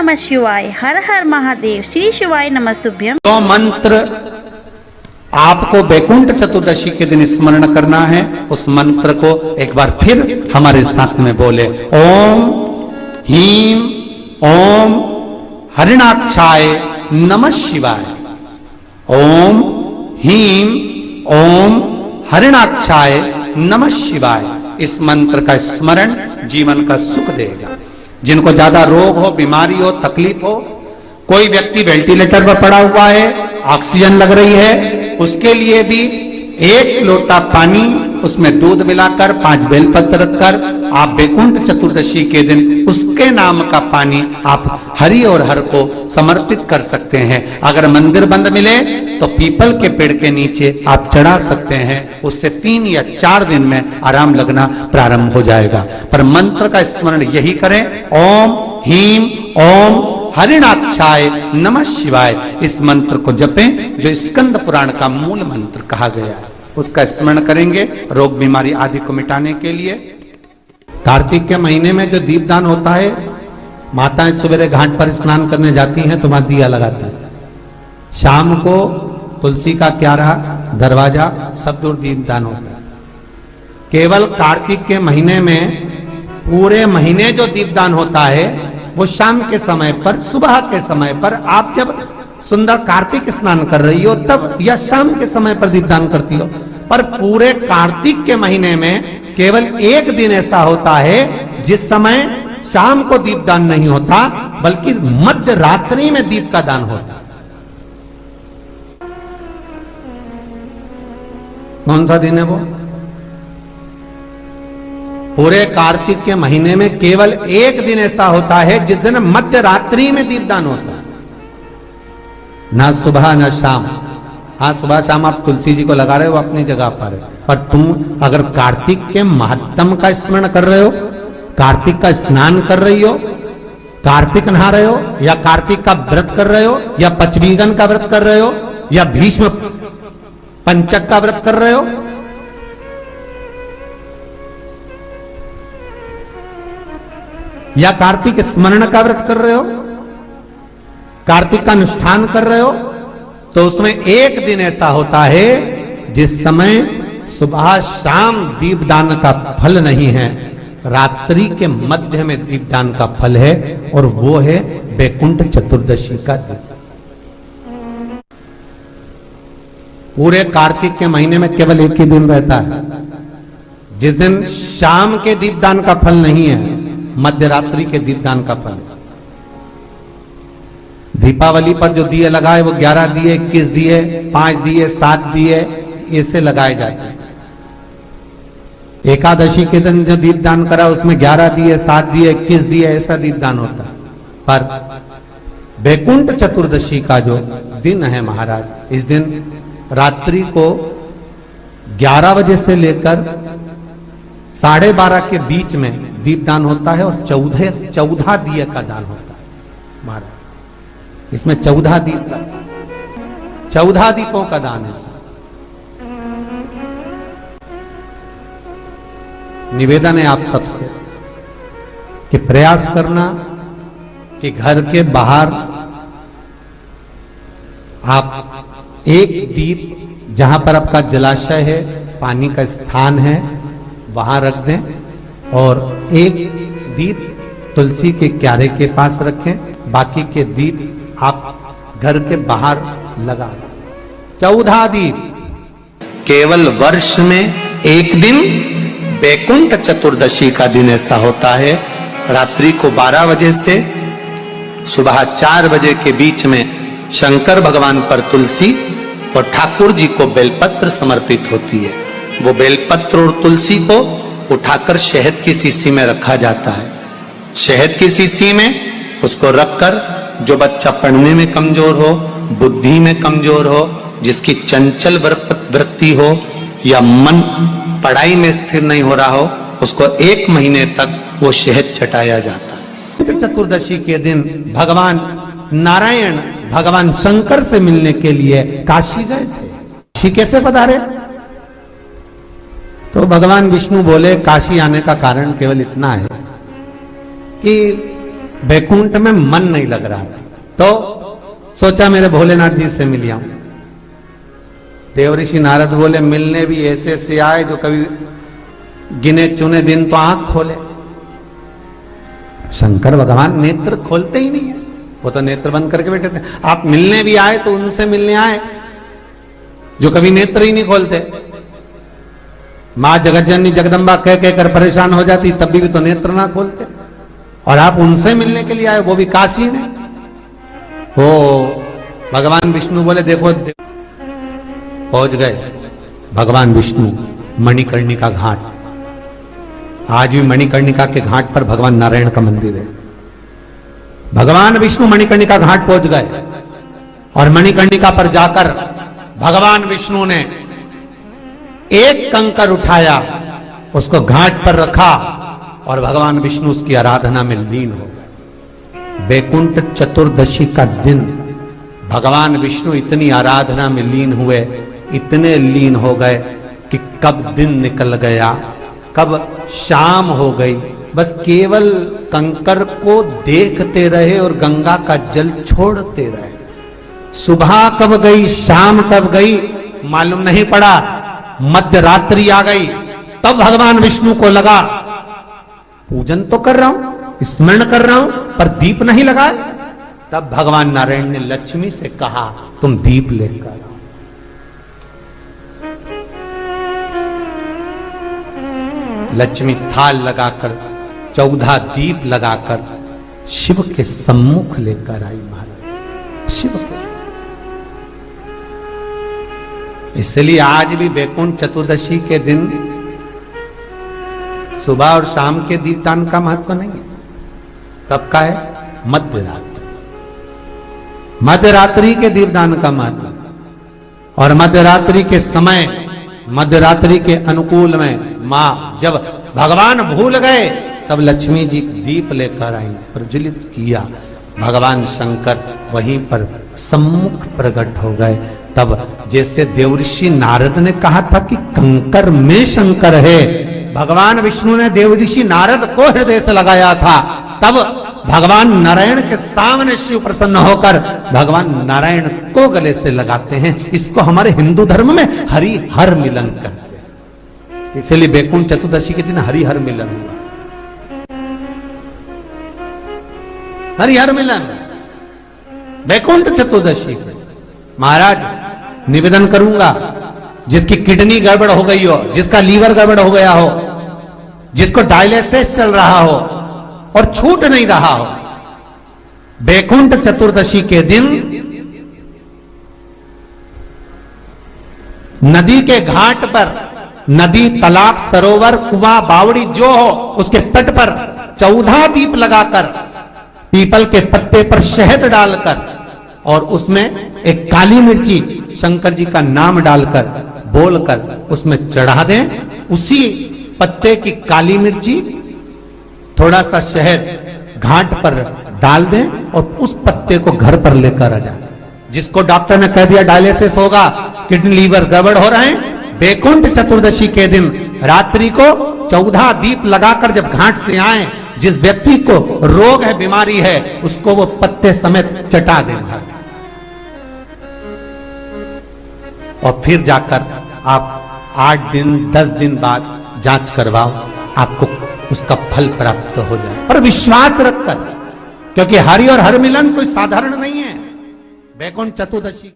नमः शिवाय, हर हर महादेव, श्री शिवाय नमस्तुभ्यम। तो मंत्र आपको बैकुंठ चतुर्दशी के दिन स्मरण करना है। उस मंत्र को एक बार फिर हमारे साथ में बोले, ओम हीम ओम हरिणाक्षाय नमः शिवाय। ओम हीम ओम हरिणाक्षाय नमः शिवाय। इस मंत्र का स्मरण जीवन का सुख देगा। जिनको ज्यादा रोग हो, बीमारी हो, तकलीफ हो, कोई व्यक्ति वेंटिलेटर पर पड़ा हुआ है, ऑक्सीजन लग रही है, उसके लिए भी 1 लोटा पानी, उसमें दूध मिलाकर 5 बेलपत्र रखकर आप बैकुंठ चतुर्दशी के दिन उसके नाम का पानी आप हरि और हर को समर्पित कर सकते हैं। अगर मंदिर बंद मिले तो पीपल के पेड़ के नीचे आप चढ़ा सकते हैं। उससे 3 या 4 दिन में आराम लगना प्रारंभ हो जाएगा। पर मंत्र का स्मरण यही करें, ओम हीम ओम हरिणाक्षाय नमः शिवाय। इस मंत्र को जपें जो स्कंद पुराण का मूल मंत्र कहा गया है। उसका स्मरण करेंगे रोग बीमारी आदि को मिटाने के लिए। कार्तिक के महीने में जो दीपदान होता है, माताएं सवेरे घाट पर स्नान करने जाती हैं तो वहां दिया लगाती हैं। शाम को तुलसी का क्यारा, दरवाजा सब दूर दीपदान होता है। केवल कार्तिक के महीने में पूरे महीने जो दीपदान होता है वो शाम के समय पर, सुबह के समय पर, आप जब सुंदर कार्तिक स्नान कर रही हो तब, या शाम के समय पर दीपदान करती हो। पर पूरे कार्तिक के महीने में केवल एक दिन ऐसा होता है जिस समय शाम को दीपदान नहीं होता, बल्कि मध्य रात्रि में दीप का दान होता। कौन सा दिन है वो? पूरे कार्तिक के महीने में केवल एक दिन ऐसा होता है जिस दिन मध्य रात्रि में दीपदान होता है। ना सुबह ना शाम। हाँ, सुबह शाम आप तुलसी जी को लगा रहे हो अपनी जगह पर तुम अगर कार्तिक के महत्तम का स्मरण कर रहे हो, कार्तिक का स्नान कर रही हो, कार्तिक नहा रहे हो, या कार्तिक का व्रत कर रहे हो, या पचवीगन का व्रत कर रहे हो, या भीष्म पंचक का व्रत कर रहे हो, या कार्तिक स्मरण का व्रत कर रहे हो, कार्तिक का अनुष्ठान कर रहे हो, तो उसमें एक दिन ऐसा होता है जिस समय सुबह शाम दीपदान का फल नहीं है, रात्रि के मध्य में दीपदान का फल है, और वो है बैकुंठ चतुर्दशी का दिन। पूरे कार्तिक के महीने में केवल एक ही दिन रहता है जिस दिन शाम के दीपदान का फल नहीं है, मध्य रात्रि के दीपदान का फल है। दीपावली पर जो दिए लगाए वो 11 दिए, 21 दिए, 5 दिए, 7 दिए, ऐसे लगाए जाते हैं। एकादशी के दिन जो दीपदान करा उसमें 11 दिए, 7 दिए, 21 दिए, ऐसा दीपदान होता है। पर बैकुंठ चतुर्दशी का जो दिन है महाराज, इस दिन रात्रि को 11 बजे से लेकर 12:30 के बीच में दीपदान होता है, और 14 दिए का दान होता है महाराज। इसमें 14 दीपों का दान है। निवेदन है आप सबसे कि प्रयास करना कि घर के बाहर आप एक दीप, जहां पर आपका जलाशय है, पानी का स्थान है, वहां रख दें, और एक दीप तुलसी के क्यारे के पास रखें। बाकी के दीप आप घर के बाहर लगा। 14 दीप। केवल वर्ष में एक दिन बैकुंठ चतुर्दशी का दिन ऐसा होता है, रात्रि को 12 बजे से सुबह 4 बजे के बीच में शंकर भगवान पर तुलसी और ठाकुर जी को बेलपत्र समर्पित होती है। वो बेलपत्र और तुलसी को उठाकर शहद की शीशी में रखा जाता है। शहद की शीशी में उसको रखकर जो बच्चा पढ़ने में कमजोर हो, बुद्धि में कमजोर हो, जिसकी चंचल वृत्ति हो, या मन पढ़ाई में स्थिर नहीं हो रहा हो, उसको 1 महीने तक वो शहद चटाया जाता है। चतुर्दशी के दिन भगवान नारायण भगवान शंकर से मिलने के लिए काशी गए थे। काशी कैसे पधारे? तो भगवान विष्णु बोले काशी आने का कारण केवल इतना है कि बैकुंठ में मन नहीं लग रहा था, तो सोचा मेरे भोलेनाथ जी से मिल आऊं। देवऋषि नारद बोले मिलने भी ऐसे से आए जो कभी गिने चुने दिन तो आंख खोले। शंकर भगवान नेत्र खोलते ही नहीं है, वो तो नेत्र बंद करके बैठे थे। आप मिलने भी आए तो उनसे मिलने आए जो कभी नेत्र ही नहीं खोलते। मां जगतजननी जगदम्बा कह कहकर परेशान हो जाती, तब भी तो नेत्र ना खोलते, और आप उनसे मिलने के लिए आए, वो भी काशी में। ओ भगवान विष्णु बोले देखो, पहुंच गए भगवान विष्णु मणिकर्णिका घाट। आज भी मणिकर्णिका के घाट पर भगवान नारायण का मंदिर है। भगवान विष्णु मणिकर्णिका घाट पहुंच गए और मणिकर्णिका पर जाकर भगवान विष्णु ने एक कंकर उठाया, उसको घाट पर रखा और भगवान विष्णु उसकी आराधना में लीन हो गए। बैकुंठ चतुर्दशी का दिन भगवान विष्णु इतनी आराधना में लीन हुए, इतने लीन हो गए कि कब दिन निकल गया, कब शाम हो गई, बस केवल कंकर को देखते रहे और गंगा का जल छोड़ते रहे। सुबह कब गई, शाम कब गई, मालूम नहीं पड़ा। मध्य रात्रि आ गई, तब भगवान विष्णु को लगा पूजन तो कर रहा हूं, स्मरण कर रहा हूं, पर दीप नहीं लगाए। तब भगवान नारायण ने लक्ष्मी से कहा तुम दीप लेकर आओ। लक्ष्मी थाल लगाकर 14 दीप लगाकर शिव के सम्मुख लेकर आई महाराज, शिव के। इसलिए आज भी बैकुंठ चतुर्दशी के दिन सुबह और शाम के दीपदान का महत्व नहीं है। कब का है? मध्य रात्रि, मध्य रात्रि के दीपदान का महत्व। और मध्य रात्रि के समय, मध्य रात्रि के अनुकूल में मां जब भगवान भूल गए तब लक्ष्मी जी दीप लेकर आई, प्रज्वलित किया। भगवान शंकर वहीं पर सम्मुख प्रकट हो गए। तब जैसे देवऋषि नारद ने कहा था कि कंकर में शंकर है, भगवान विष्णु ने देवऋषि नारद को हृदय से लगाया था, तब भगवान नारायण के सामने शिव प्रसन्न होकर भगवान नारायण को गले से लगाते हैं। इसको हमारे हिंदू धर्म में हरि हर मिलन कहते हैं। इसलिए बैकुंठ चतुर्दशी के दिन हरि हर मिलन हुआ, हरिहर मिलन बैकुंठ चतुर्दशी। महाराज निवेदन करूंगा, जिसकी किडनी गड़बड़ हो गई हो, जिसका लीवर गड़बड़ हो गया हो, जिसको डायलिसिस चल रहा हो और छूट नहीं रहा हो, बैकुंठ चतुर्दशी के दिन नदी के घाट पर, नदी, तालाब, सरोवर, कुआं, बावड़ी जो हो, उसके तट पर 14 दीप लगाकर, पीपल के पत्ते पर शहद डालकर और उसमें एक काली मिर्ची शंकर जी का नाम डालकर बोलकर उसमें चढ़ा दें। उसी पत्ते की काली मिर्ची, थोड़ा सा शहद घाट पर डाल दें और उस पत्ते को घर पर लेकर आ जाए। जिसको डॉक्टर ने कह दिया डायलिसिस होगा, किडनी लीवर गड़बड़ हो रहे हैं, बैकुंठ चतुर्दशी के दिन रात्रि को 14 दीप लगाकर जब घाट से आए, जिस व्यक्ति को रोग है, बीमारी है, उसको वो पत्ते समेत चटा दें और फिर जाकर आप 8 दिन 10 दिन बाद जांच करवाओ, आपको उसका फल प्राप्त हो जाए, पर विश्वास रखकर, क्योंकि हरि और हर मिलन कोई साधारण नहीं है। बैकुंठ चतुर्दशी